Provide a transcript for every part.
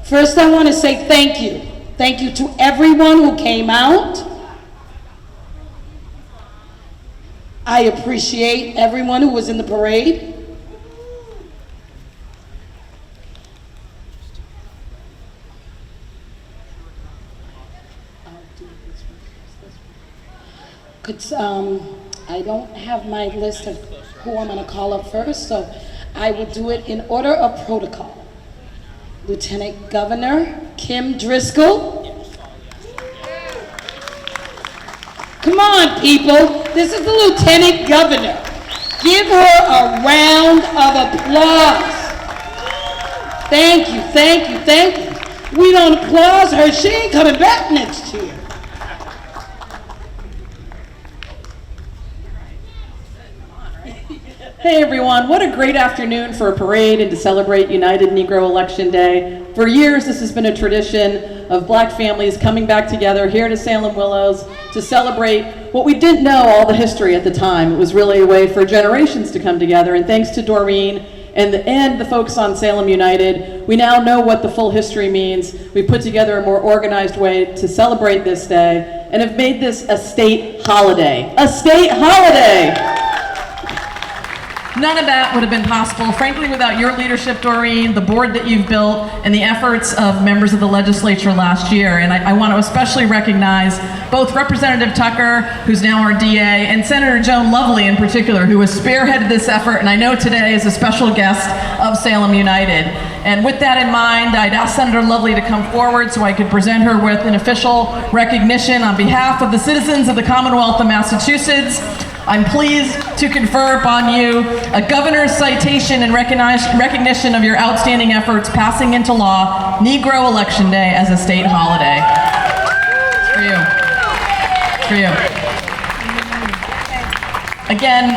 First, I want to say thank you. Thank you to everyone who came out. I appreciate everyone who was in the parade. I don't have my list of who I'm going to call up first, so I will do it in order of protocol. Lieutenant Governor Kim Driscoll. Come on, people. This is the Lieutenant Governor. Give her a round of applause. Thank you, thank you, thank you. We don't applaud her. She ain't coming back next year. Hey everyone, what a great afternoon for a parade and to celebrate United Negro Election Day. For years, this has been a tradition of black families coming back together here to Salem Willows to celebrate what we didn't know all the history at the time. It was really a way for generations to come together, and thanks to Doreen and the folks on Salem United, we now know what the full history means. We put together a more organized way to celebrate this day and have made this a state holiday. A state holiday! None of that would have been possible, frankly, without your leadership, Doreen, the board that you've built, and the efforts of members of the legislature last year. And I want to especially recognize both Representative Tucker, who's now our DA, and Senator Joan Lovely in particular, who has spearheaded this effort, and I know today is a special guest of Salem United. And with that in mind, I'd ask Senator Lovely to come forward so I could present her with an official recognition on behalf of the citizens of the Commonwealth of Massachusetts. I'm pleased to confer upon you a governor's citation in recognition of your outstanding efforts passing into law Negro Election Day as a state holiday. It's for you. It's for you. Again,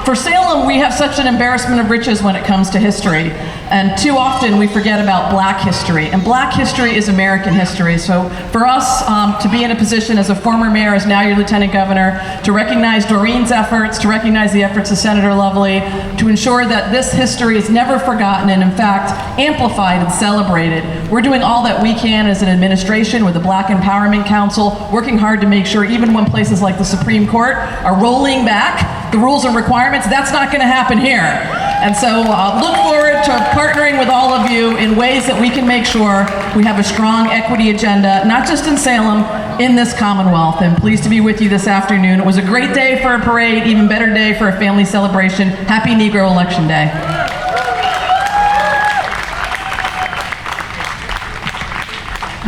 for Salem, we have such an embarrassment of riches when it comes to history. And too often we forget about black history. And black history is American history. So for us to be in a position as a former mayor, as now your lieutenant governor, to recognize Doreen's efforts, to recognize the efforts of Senator Lovely, to ensure that this history is never forgotten and in fact amplified and celebrated. We're doing all that we can as an administration with the Black Empowerment Council, working hard to make sure even when places like the Supreme Court are rolling back the rules and requirements, that's not going to happen here. And so look forward to partnering with all of you in ways that we can make sure we have a strong equity agenda, not just in Salem, in this Commonwealth. And pleased to be with you this afternoon. It was a great day for a parade, even better day for a family celebration. Happy Negro Election Day.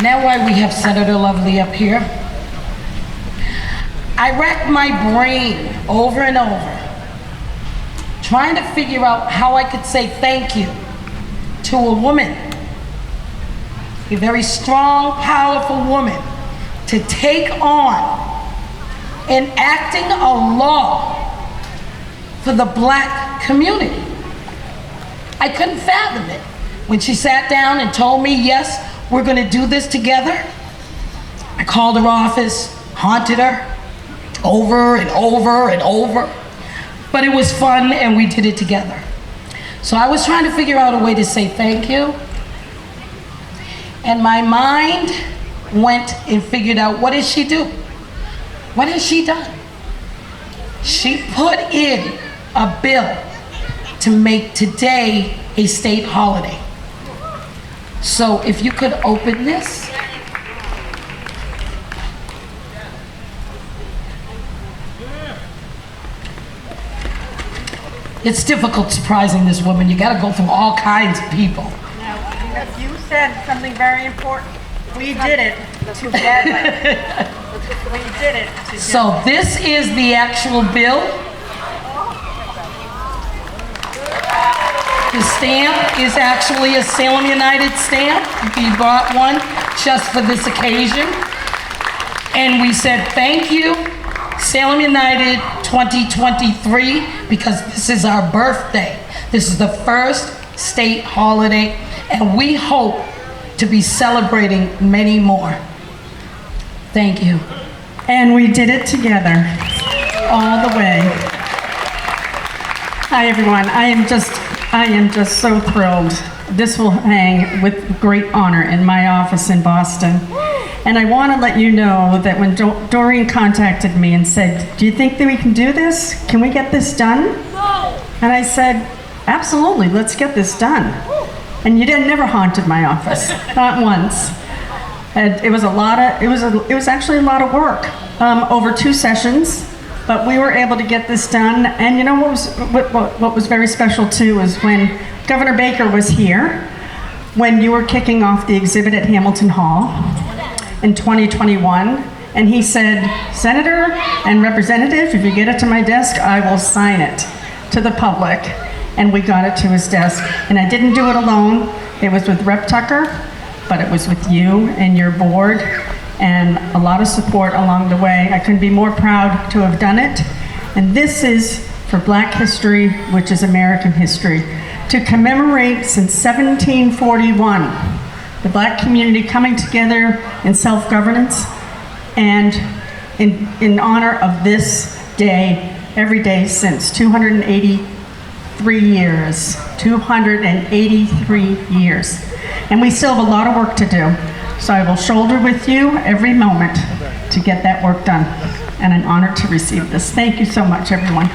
Now while we have Senator Lovely up here, I racked my brain over and over, trying to figure out how I could say thank you to a woman, a very strong, powerful woman, to take on enacting a law for the black community. I couldn't fathom it. When she sat down and told me, yes, we're gonna do this together, I called her office, haunted her, over and over and over, but it was fun and we did it together. So I was trying to figure out a way to say thank you, and my mind went and figured out, what did she do? What has she done? She put in a bill to make today a state holiday. So if you could open this. It's difficult surprising this woman. You gotta go through all kinds of people. Now, you said something very important. We did it together. We did it together. So this is the actual bill. The stamp is actually a Salem United stamp. We bought one just for this occasion. And we said, thank you, Salem United 2023, because this is our birthday. This is the first state holiday, and we hope to be celebrating many more. Thank you. And we did it together, all the way. Hi everyone, I am just I am just so thrilled. This will hang with great honor in my office in Boston. And I want to let you know that when Doreen contacted me and said, "Do you think that we can do this? Can we get this done?" And I said, "Absolutely, let's get this done." And you never haunted my office, not once. And it was actually a lot of work over 2 sessions. But we were able to get this done, and you know what was very special too was when Governor Baker was here, when you were kicking off the exhibit at Hamilton Hall in 2021, and he said, "Senator and Representative, if you get it to my desk, I will sign it to the public." And we got it to his desk, and I didn't do it alone. It was with Rep. Tucker, but it was with you and your board, and a lot of support along the way. I couldn't be more proud to have done it. And this is for Black history, which is American history, to commemorate since 1741, the Black community coming together in self-governance, and in honor of this day, every day since 283 years. 283 years. And we still have a lot of work to do. So I will shoulder with you every moment to get that work done. And I'm honored to receive this. Thank you so much, everyone.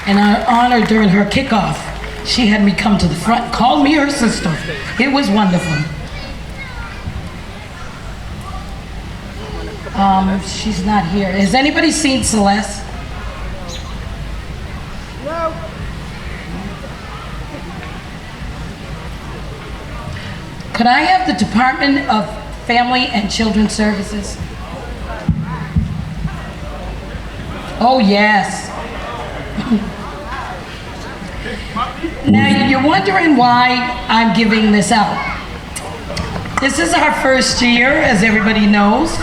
In our honor during her kickoff, she had me come to the front, called me her sister. It was wonderful. She's not here. Has anybody seen Celeste? No. Could I have the Department of Family and Children's Services? Oh, yes. Now, you're wondering why I'm giving this out. This is our first year, as everybody knows,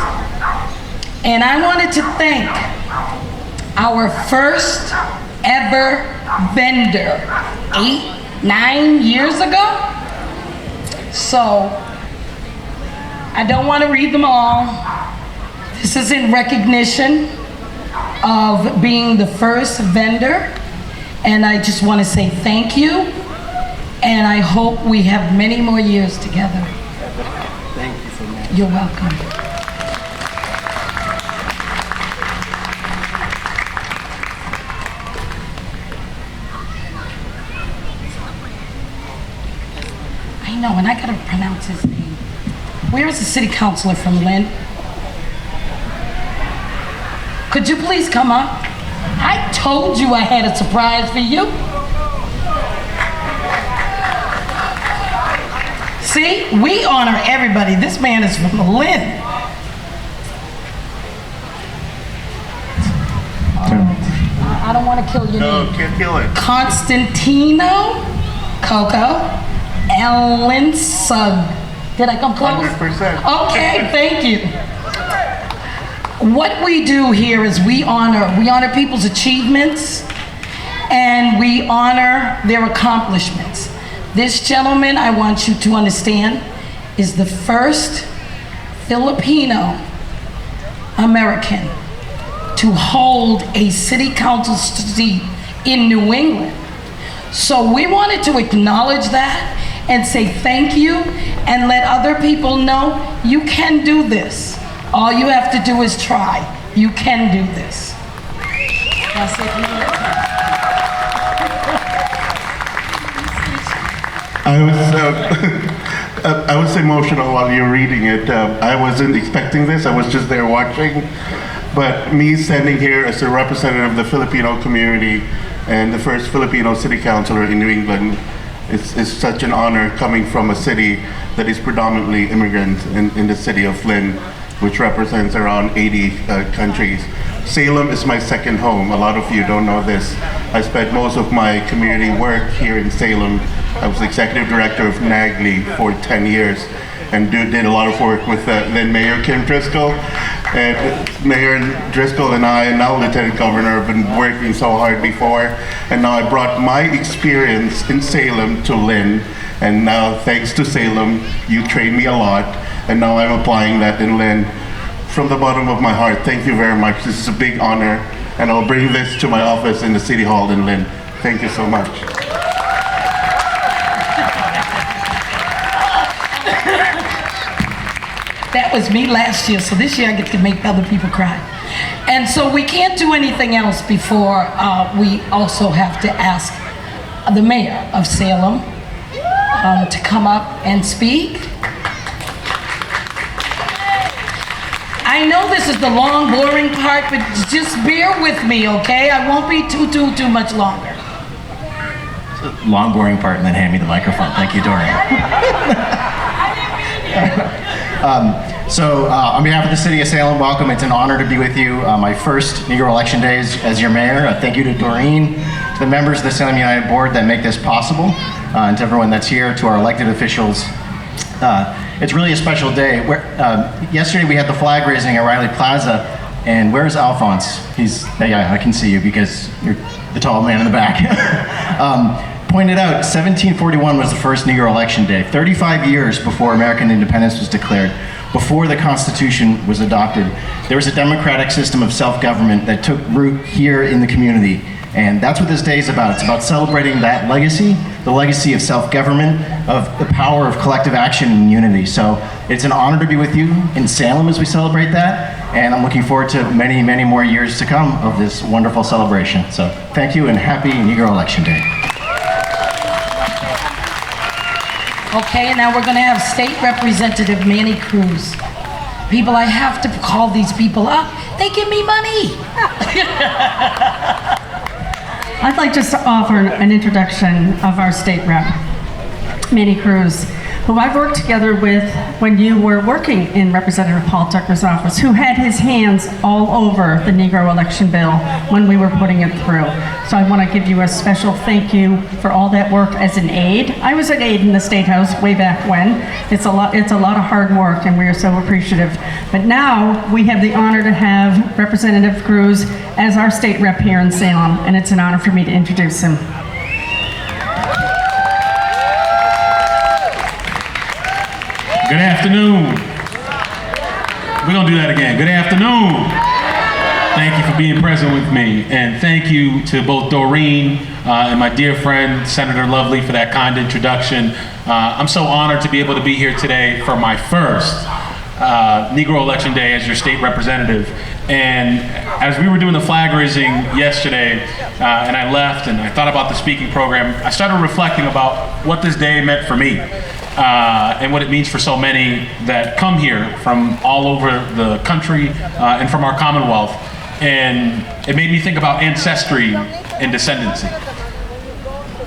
and I wanted to thank our first ever vendor 8-9 years ago. So, I don't want to read them all. This is in recognition of being the first vendor, and I just want to say thank you, and I hope we have many more years together. Thank you so much. You're welcome. I know, and I gotta pronounce his name. Where is the city councilor from Lynn? Could you please come up? I told you I had a surprise for you. See, we honor everybody. This man is from Lynn. I don't want to kill your name. No, can't kill it. Constantino Coco Ellen Sugg. Did I come close? 100%. Okay, thank you. What we do here is we honor people's achievements, and we honor their accomplishments. This gentleman, I want you to understand, is the first Filipino American to hold a city council seat in New England. So we wanted to acknowledge that and say thank you and let other people know you can do this. All you have to do is try. You can do this. That's it. I was emotional while you were reading it. I wasn't expecting this. I was just there watching. But me standing here as a representative of the Filipino community and the first Filipino city councilor in New England is such an honor, coming from a city that is predominantly immigrant in the city of Lynn, which represents around 80 countries. Salem is my second home. A lot of you don't know this. I spent most of my community work here in Salem. I was executive director of NAGLI for 10 years and did a lot of work with then Mayor Kim Driscoll. And Mayor Driscoll and I, and now Lieutenant Governor, have been working so hard before. And now I brought my experience in Salem to Lynn. And now, thanks to Salem, you trained me a lot. And now I'm applying that in Lynn. From the bottom of my heart, thank you very much. This is a big honor. and I'll bring this to my office in the City Hall in Lynn. Thank you so much. That was me last year, so this year I get to make other people cry. And so we can't do anything else before we also have to ask the mayor of Salem to come up and speak. I know this is the long, boring part, but just bear with me, okay? I won't be too much longer. Long, boring part, and then hand me the microphone. Thank you, Dorian. On behalf of the City of Salem, welcome. It's an honor to be with you. My first Negro Election Day as your mayor. Thank you to Doreen, to the members of the Salem United Board that make this possible, and to everyone that's here, to our elected officials. It's really a special day. Yesterday we had the flag raising at Riley Plaza, and where's Alphonse? Yeah, I can see you because you're the tall man in the back. Pointed out, 1741 was the first Negro Election Day, 35 years before American independence was declared, before the Constitution was adopted. There was a democratic system of self-government that took root here in the community, and that's what this day is about. It's about celebrating that legacy, the legacy of self-government, of the power of collective action and unity. So it's an honor to be with you in Salem as we celebrate that, and I'm looking forward to many, many more years to come of this wonderful celebration. So thank you and happy Negro Election Day. Okay, now we're gonna have State Representative Manny Cruz. People, I have to call these people up. They give me money. I'd like just to offer an introduction of our state rep, Manny Cruz, who I've worked together with when you were working in Representative Paul Tucker's office, who had his hands all over the Negro election bill when we were putting it through. So I want to give you a special thank you for all that work as an aide. I was an aide in the State House way back when. It's a lot of hard work, and we are so appreciative. But now we have the honor to have Representative Cruz as our state rep here in Salem, and it's an honor for me to introduce him. Good afternoon. We're gonna do that again. Good afternoon. Thank you for being present with me. And thank you to both Doreen and my dear friend, Senator Lovely, for that kind introduction. I'm so honored to be able to be here today for my first Negro Election Day as your state representative. And as we were doing the flag raising yesterday, and I left and I thought about the speaking program, I started reflecting about what this day meant for me. And what it means for so many that come here from all over the country and from our Commonwealth. And it made me think about ancestry and descendancy.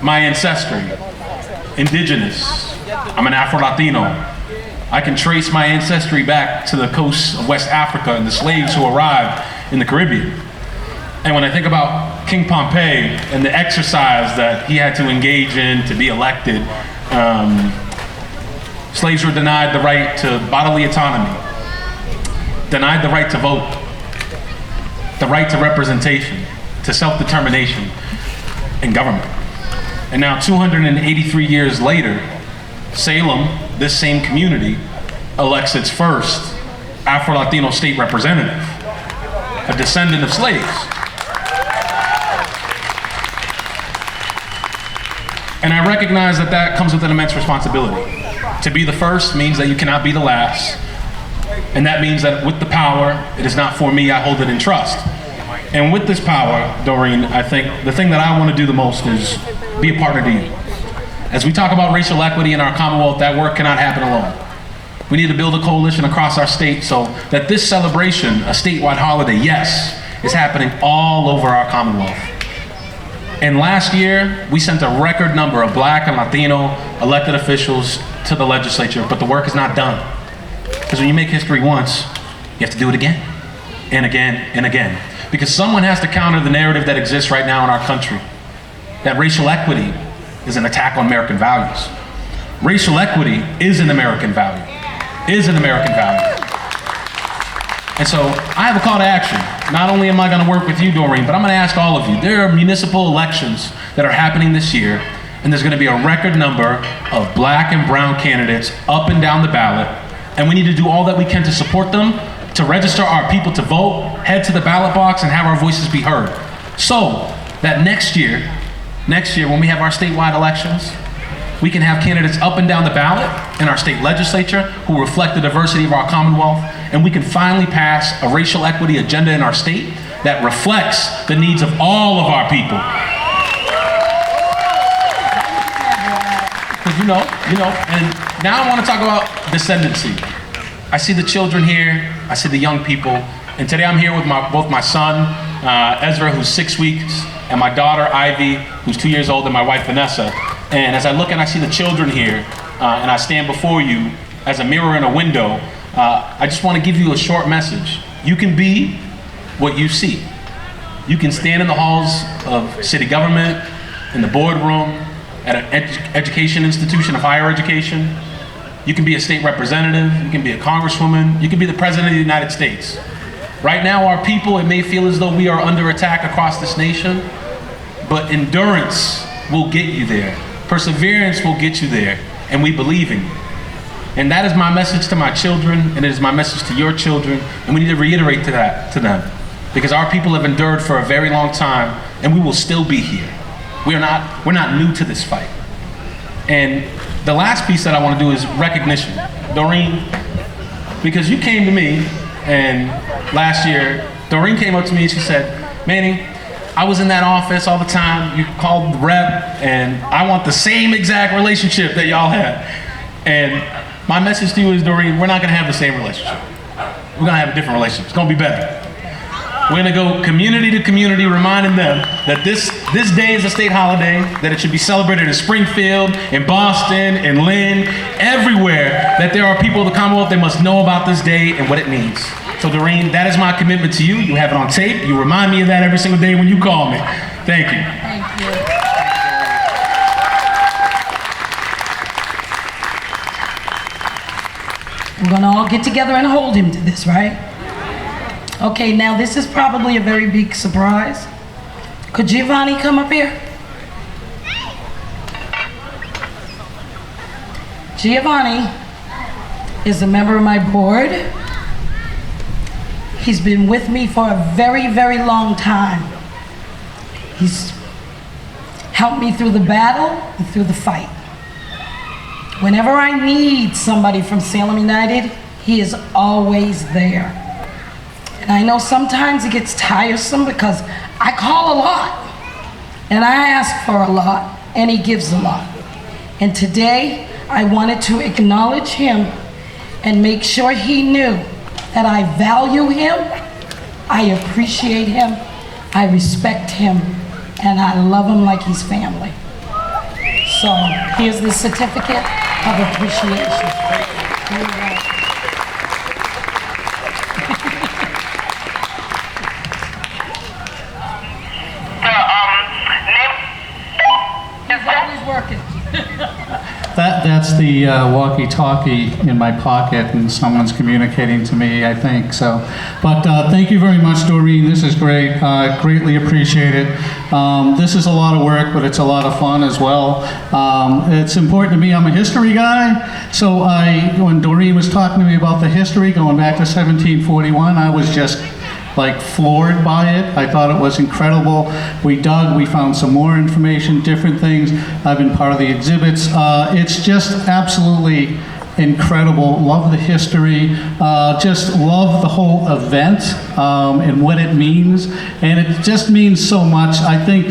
My ancestry, indigenous. I'm an Afro-Latino. I can trace my ancestry back to the coast of West Africa and the slaves who arrived in the Caribbean. And when I think about King Pompey and the exercise that he had to engage in to be elected, slaves were denied the right to bodily autonomy, denied the right to vote, the right to representation, to self-determination in government. And now 283 years later, Salem, this same community, elects its first Afro-Latino state representative, a descendant of slaves. And I recognize that that comes with an immense responsibility. To be the first means that you cannot be the last. And that means that with the power, it is not for me, I hold it in trust. And with this power, Doreen, I think the thing that I want to do the most is be a partner to you. As we talk about racial equity in our Commonwealth, that work cannot happen alone. We need to build a coalition across our state so that this celebration, a statewide holiday, yes, is happening all over our Commonwealth. And last year, we sent a record number of Black and Latino elected officials to the legislature, but the work is not done. Because when you make history once, you have to do it again, and again, and again. Because someone has to counter the narrative that exists right now in our country, that racial equity is an attack on American values. Racial equity is an American value, is an American value. And so I have a call to action. Not only am I gonna work with you, Doreen, but I'm gonna ask all of you. There are municipal elections that are happening this year, and there's gonna be a record number of Black and brown candidates up and down the ballot, and we need to do all that we can to support them, to register our people to vote, head to the ballot box, and have our voices be heard. So that next year when we have our statewide elections, we can have candidates up and down the ballot in our state legislature who reflect the diversity of our Commonwealth, and we can finally pass a racial equity agenda in our state that reflects the needs of all of our people. Because and now I want to talk about descendancy. I see the children here, I see the young people, and today I'm here with both my son, Ezra, who's 6 weeks, and my daughter, Ivy, who's 2 years old, and my wife, Vanessa. And as I look and I see the children here, and I stand before you as a mirror in a window, I just want to give you a short message. You can be what you see. You can stand in the halls of city government, in the boardroom, at an education institution of higher education. You can be a state representative, you can be a congresswoman, you can be the president of the United States. Right now, our people, it may feel as though we are under attack across this nation, but endurance will get you there. Perseverance will get you there, and we believe in you. And that is my message to my children, and it is my message to your children, and we need to reiterate that to them. Because our people have endured for a very long time, and we will still be here. We're not new to this fight. And the last piece that I want to do is recognition. Doreen, because you came to me, and last year, Doreen came up to me and she said, Manny, I was in that office all the time. You called the rep, and I want the same exact relationship that y'all had. And my message to you is, Doreen, we're not going to have the same relationship. We're going to have a different relationship. It's going to be better. We're going to go community to community, reminding them that this day is a state holiday, that it should be celebrated in Springfield, in Boston, in Lynn, everywhere, that there are people of the Commonwealth that must know about this day and what it means. So Doreen, that is my commitment to you. You have it on tape. You remind me of that every single day when you call me. Thank you. Thank you. We're gonna all get together and hold him to this, right? Okay, now this is probably a very big surprise. Could Giovanni come up here? Giovanni is a member of my board. He's been with me for a very, very long time. He's helped me through the battle and through the fight. Whenever I need somebody from Salem United, he is always there. And I know sometimes it gets tiresome because I call a lot and I ask for a lot and he gives a lot. And today I wanted to acknowledge him and make sure he knew that I value him, I appreciate him, I respect him, and I love him like he's family. So here's the certificate of appreciation. You're welcome. He's always working. That's the walkie-talkie in my pocket, and someone's communicating to me, I think. So, but thank you very much, Doreen. This is great. Greatly appreciate it. This is a lot of work, but it's a lot of fun as well. It's important to me. I'm a history guy, so when Doreen was talking to me about the history going back to 1741, I was just like floored by it. I thought it was incredible. We dug, we found some more information, different things. I've been part of the exhibits. It's just absolutely incredible. Love the history. Just love the whole event and what it means. And it just means so much. I think,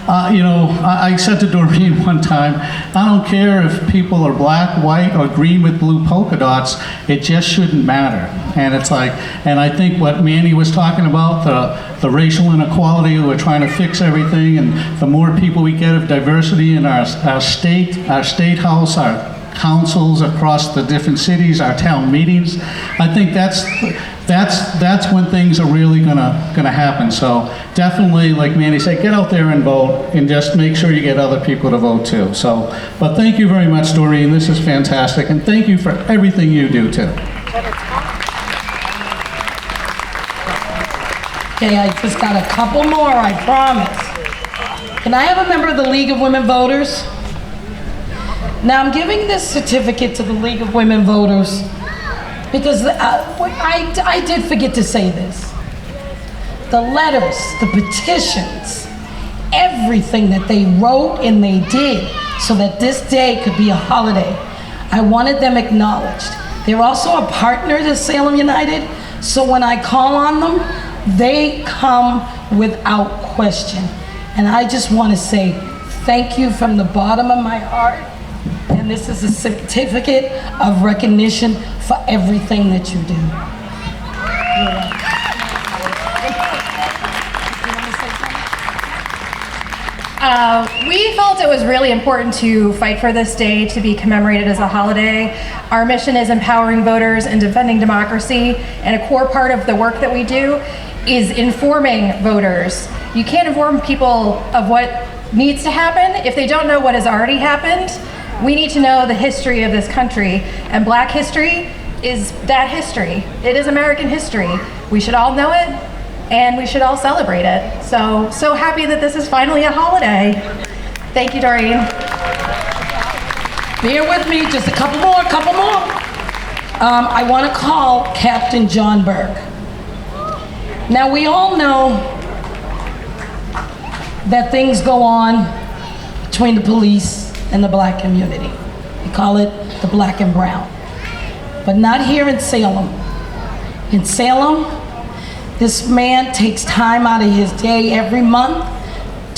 I said to Doreen one time, I don't care if people are black, white, or green with blue polka dots. It just shouldn't matter. And it's like, and I think what Manny was talking about, the racial inequality, we're trying to fix everything, and the more people we get of diversity in our state house, our councils across the different cities, our town meetings, I think that's when things are really gonna happen. So definitely, like Manny said, get out there and vote, and just make sure you get other people to vote too. So, but thank you very much, Doreen. This is fantastic, and thank you for everything you do too. Okay, I just got a couple more, I promise. Can I have a member of the League of Women Voters? Now I'm giving this certificate to the League of Women Voters Because I did forget to say this. The letters, the petitions, everything that they wrote and they did so that this day could be a holiday, I wanted them acknowledged. They're also a partner to Salem United, so when I call on them, they come without question. And I just want to say thank you from the bottom of my heart. And this is a certificate of recognition for everything that you do. You're welcome. We felt it was really important to fight for this day to be commemorated as a holiday. Our mission is empowering voters and defending democracy, and a core part of the work that we do is informing voters. You can't inform people of what needs to happen if they don't know what has already happened. We need to know the history of this country, and Black history is that history. It is American history. We should all know it, and we should all celebrate it. So happy that this is finally a holiday. Thank you, Doreen. Bear with me, just a couple more. I want to call Captain John Burke. Now, we all know that things go on between the police and the Black community. We call it the Black and Brown. But not here in Salem. In Salem, this man takes time out of his day every month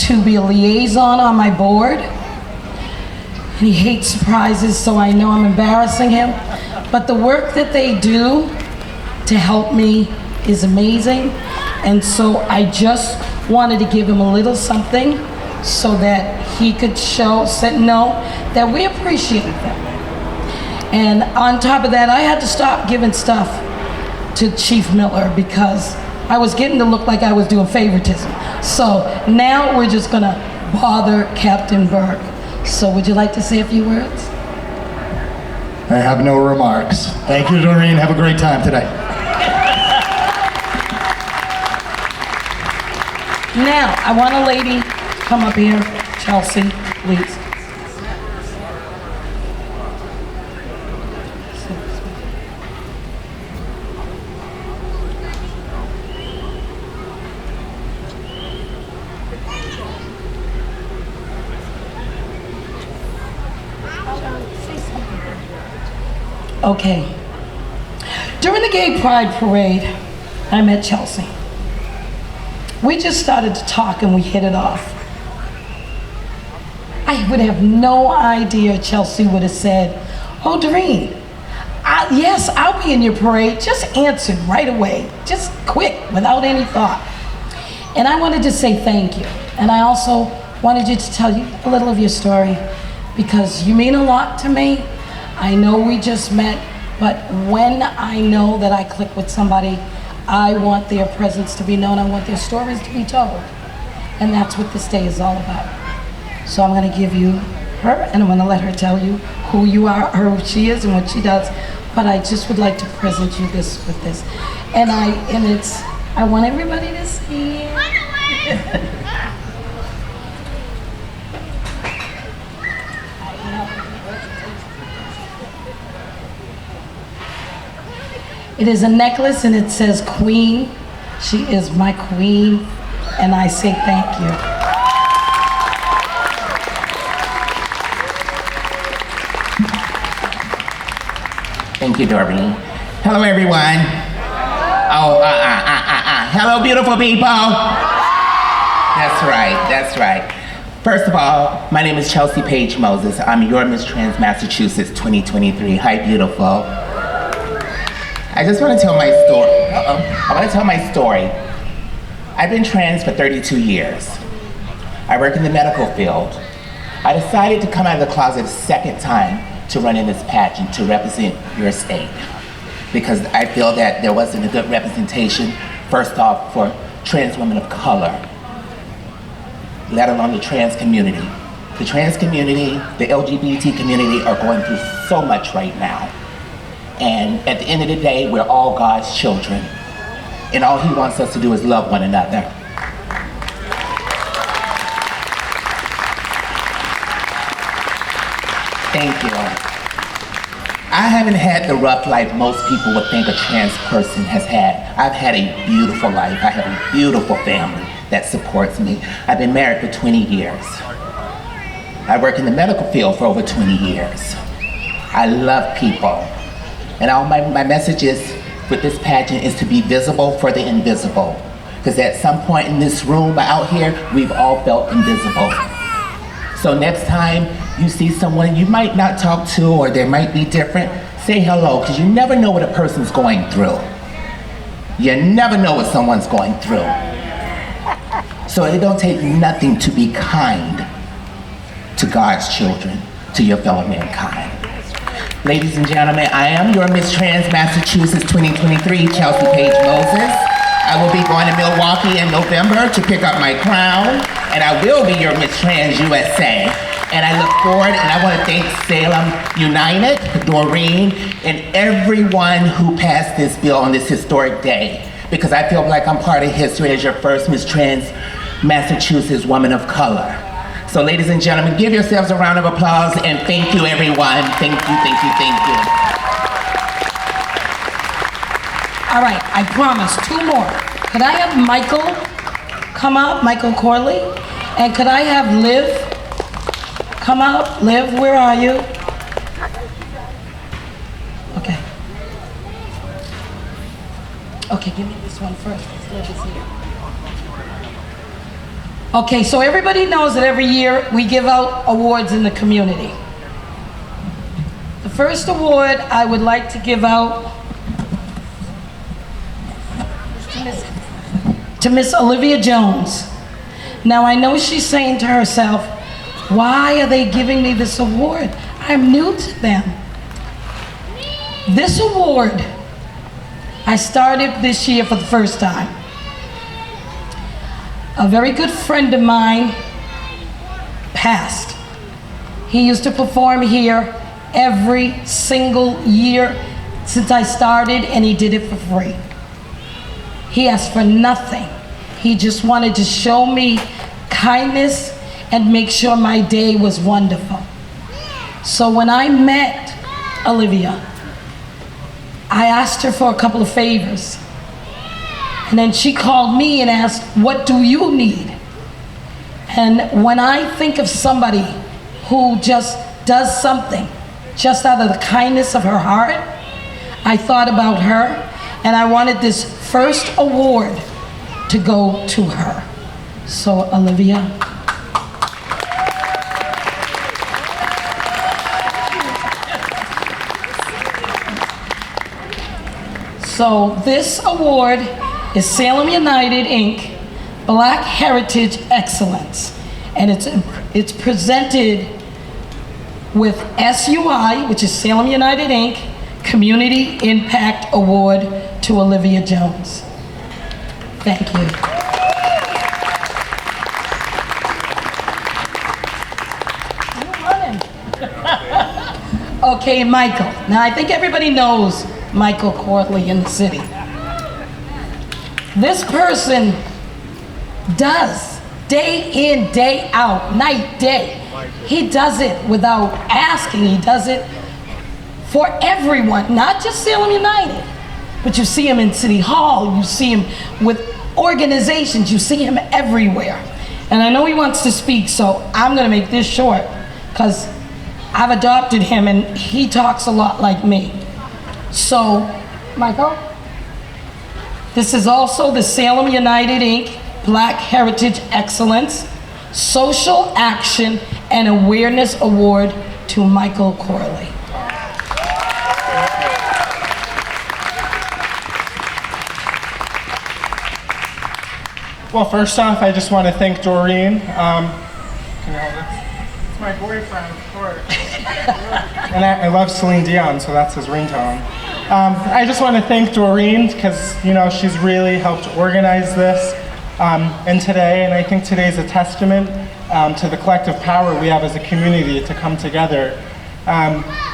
to be a liaison on my board. And he hates surprises, so I know I'm embarrassing him. But the work that they do to help me is amazing. And so I just wanted to give him a little something so that he could know that we appreciate them. And on top of that, I had to stop giving stuff to Chief Miller because I was getting to look like I was doing favoritism. So now we're just gonna bother Captain Burke. So would you like to say a few words? I have no remarks. Thank you, Doreen. Have a great time today. Now, I want a lady to come up here. Chelsea, please. Okay. During the Gay Pride Parade, I met Chelsea. We just started to talk and we hit it off. I would have no idea Chelsea would have said, "Oh, Doreen, yes, I'll be in your parade." Just answered right away, just quick, without any thought. And I wanted to say thank you. And I also wanted you to tell you a little of your story because you mean a lot to me. I know we just met, but when I know that I click with somebody, I want their presence to be known. I want their stories to be told. And that's what this day is all about. So I'm gonna give you her, and I'm gonna let her tell you who you are, who she is, and what she does. But I just would like to present you this with this. And I want everybody to see it. It is a necklace and it says Queen. She is my queen, and I say thank you. Thank you, Doreen. Hello, everyone. Oh, hello, beautiful people. That's right. First of all, my name is Chelsea Page Moses. I'm your Miss Trans Massachusetts 2023. Hi, beautiful. I just want to tell my story. I want to tell my story. I've been trans for 32 years. I work in the medical field. I decided to come out of the closet a second time to run in this pageant to represent your state because I feel that there wasn't a good representation, first off, for trans women of color, let alone the trans community. The trans community, the LGBT community are going through so much right now. And at the end of the day, we're all God's children. And all He wants us to do is love one another. Thank you. I haven't had the rough life most people would think a trans person has had. I've had a beautiful life. I have a beautiful family that supports me. I've been married for 20 years. I work in the medical field for over 20 years. I love people. And all my message is with this pageant is to be visible for the invisible. Because at some point in this room out here, we've all felt invisible. So next time you see someone you might not talk to or they might be different, say hello, because you never know what a person's going through. You never know what someone's going through. So it don't take nothing to be kind to God's children, to your fellow mankind. Ladies and gentlemen, I am your Miss Trans Massachusetts 2023, Chelsea Page Moses. I will be going to Milwaukee in November to pick up my crown, and I will be your Miss Trans USA. And I look forward, and I want to thank Salem United, Doreen, and everyone who passed this bill on this historic day, because I feel like I'm part of history as your first Miss Trans Massachusetts woman of color. So ladies and gentlemen, give yourselves a round of applause, and thank you everyone. Thank you, thank you, thank you. All right, I promise, 2 more. Could I have Michael come up, Michael Corley? And could I have Liv come up? Liv, where are you? Okay. Okay, give me this one first, because Liv is here. Okay, so everybody knows that every year we give out awards in the community. The first award I would like to give out to Miss Olivia Jones. Now I know she's saying to herself, why are they giving me this award? I'm new to them. This award, I started this year for the first time. A very good friend of mine passed. He used to perform here every single year since I started, and he did it for free. He asked for nothing. He just wanted to show me kindness and make sure my day was wonderful. So when I met Olivia, I asked her for a couple of favors. And then she called me and asked, what do you need? And when I think of somebody who just does something just out of the kindness of her heart, I thought about her, and I wanted this first award to go to her. So Olivia. So this award is Salem United Inc. Black Heritage Excellence. And it's presented with SUI, which is Salem United Inc. Community Impact Award to Olivia Jones. Thank you. Okay, Michael. Now I think everybody knows Michael Corley in the city. This person does day in, day out, night, day. He does it without asking. He does it for everyone, not just Salem United, but you see him in City Hall, you see him with organizations, you see him everywhere. And I know he wants to speak, so I'm gonna make this short, because I've adopted him and he talks a lot like me. So, Michael, this is also the Salem United Inc. Black Heritage Excellence, Social Action and Awareness Award to Michael Corley. Well, first off, I just want to thank Doreen. Can you hold it? It's my boyfriend, of course. And I love Celine Dion, so that's his ringtone. I just want to thank Doreen because, you know, she's really helped organize this and today, and I think today is a testament to the collective power we have as a community to come together.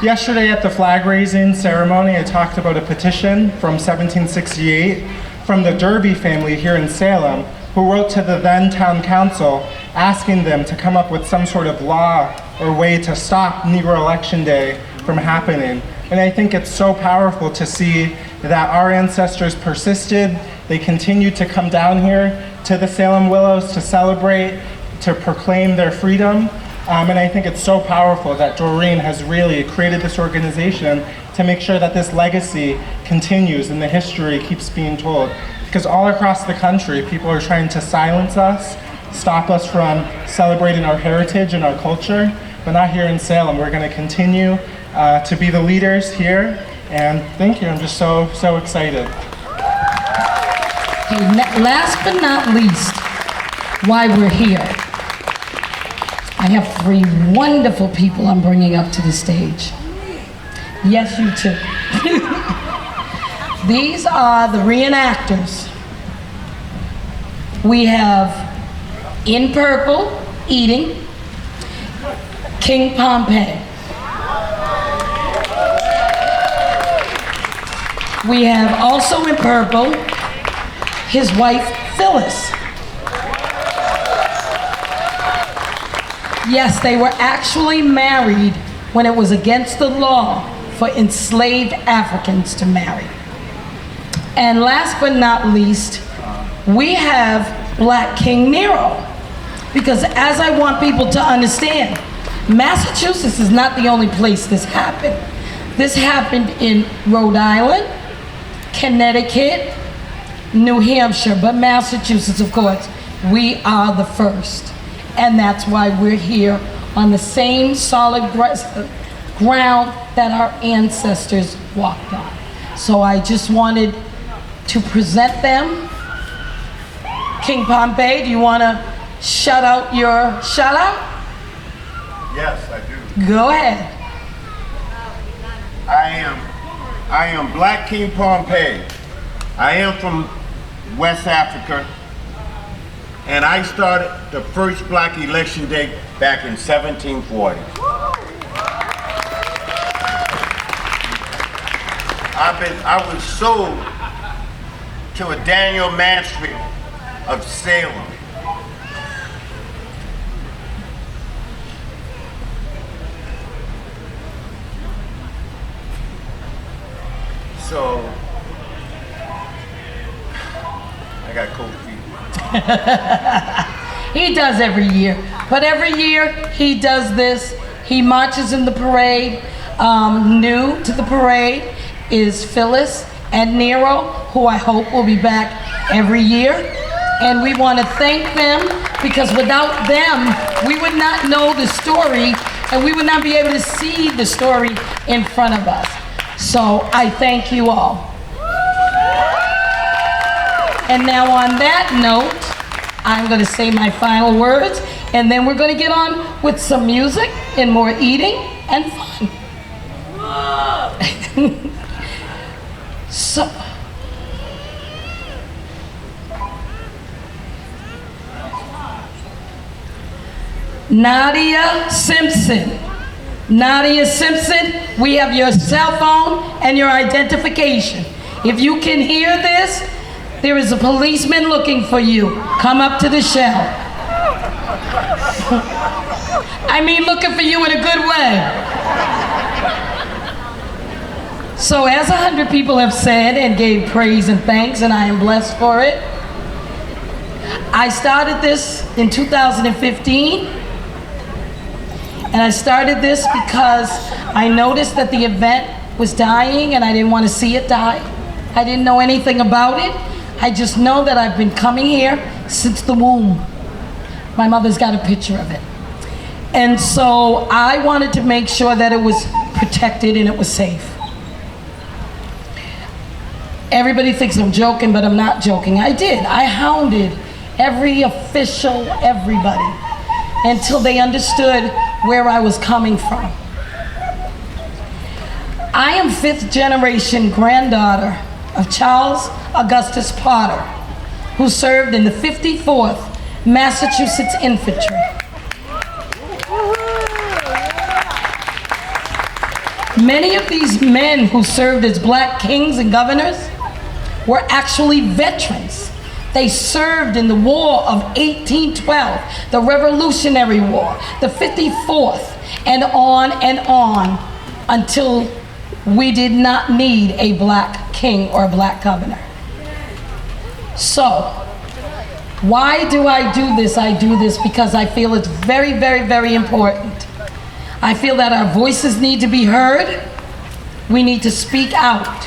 Yesterday at the flag raising ceremony, I talked about a petition from 1768 from the Derby family here in Salem, who wrote to the then town council asking them to come up with some sort of law or way to stop Negro Election Day from happening. And I think it's so powerful to see that our ancestors persisted. They continued to come down here to the Salem Willows to celebrate, to proclaim their freedom. And I think it's so powerful that Doreen has really created this organization to make sure that this legacy continues and the history keeps being told. Because all across the country, people are trying to silence us, stop us from celebrating our heritage and our culture, but not here in Salem. We're going to continue to be the leaders here, and thank you. I'm just so excited. Okay, last but not least, why we're here. I have 3 wonderful people I'm bringing up to the stage. Yes, you too. These are the reenactors. We have, in purple, eating, King Pompey. We have also in purple, his wife, Phyllis. Yes, they were actually married when it was against the law for enslaved Africans to marry. And last but not least, we have Black King Nero. Because as I want people to understand, Massachusetts is not the only place this happened. This happened in Rhode Island, Connecticut, New Hampshire, but Massachusetts, of course, we are the first. And that's why we're here on the same solid ground that our ancestors walked on. So I just wanted to present them. King Pompey, do you want to shout out your shout out? Yes, I do. Go ahead. I am Black King Pompey. I am from West Africa, and I started the first Black election day back in 1740. I was sold to a Daniel Mansfield of Salem. So, I got cold feet. He does every year. But every year he does this. He marches in the parade. New to the parade is Phyllis and Nero, who I hope will be back every year. And we want to thank them, because without them, we would not know the story, and we would not be able to see the story in front of us. So I thank you all. And now on that note, I'm going to say my final words, and then we're going to get on with some music and more eating and fun. So, Nadia Simpson. Nadia Simpson, we have your cell phone and your identification. If you can hear this, there is a policeman looking for you. Come up to the shell. I mean, looking for you in a good way. So as 100 people have said and gave praise and thanks, and I am blessed for it, I started this in 2015. And I started this because I noticed that the event was dying and I didn't want to see it die. I didn't know anything about it. I just know that I've been coming here since the womb. My mother's got a picture of it. And so I wanted to make sure that it was protected and it was safe. Everybody thinks I'm joking, but I'm not joking. I did. I hounded every official, everybody, until they understood where I was coming from. I am 5th generation granddaughter of Charles Augustus Potter, who served in the 54th Massachusetts Infantry. Many of these men who served as Black kings and governors were actually veterans. They served in the War of 1812, the Revolutionary War, the 54th, and on until we did not need a black king or a black governor. So, why do I do this? I do this because I feel it's very, very, very important. I feel that our voices need to be heard. We need to speak out.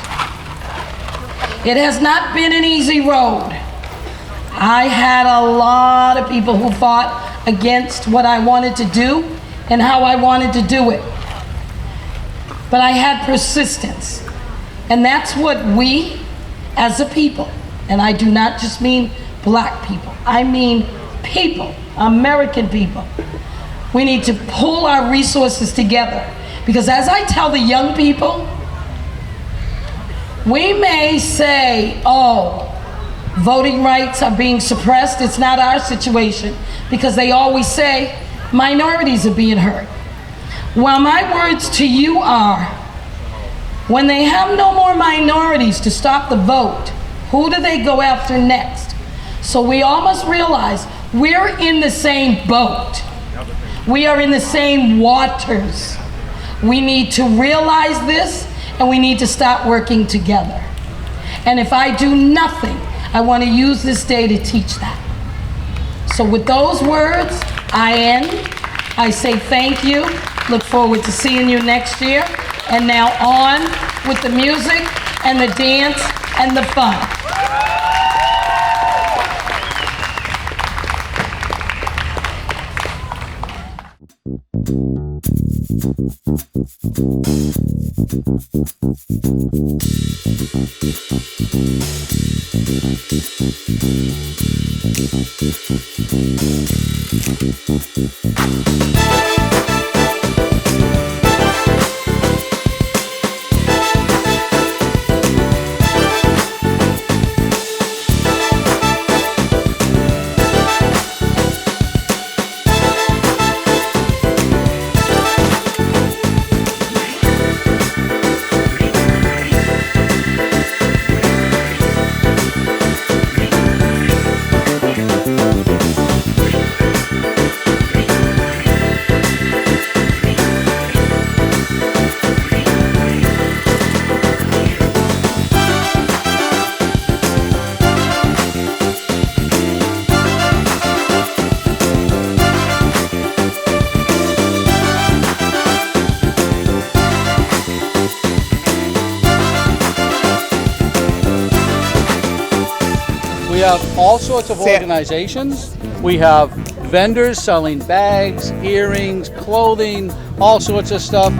It has not been an easy road. I had a lot of people who fought against what I wanted to do and how I wanted to do it. But I had persistence. And that's what we, as a people, and I do not just mean black people, I mean people, American people. We need to pull our resources together. Because as I tell the young people, we may say, oh, voting rights are being suppressed. It's not our situation, because they always say minorities are being hurt. Well, my words to you are, when they have no more minorities to stop the vote, who do they go after next? So we all must realize we're in the same boat. We are in the same waters. We need to realize this, and we need to start working together. And if I do nothing, I want to use this day to teach that. So with those words, I end. I say thank you. Look forward to seeing you next year. And now on with the music and the dance and the fun. We have all sorts of organizations. We have vendors selling bags, earrings, clothing, all sorts of stuff.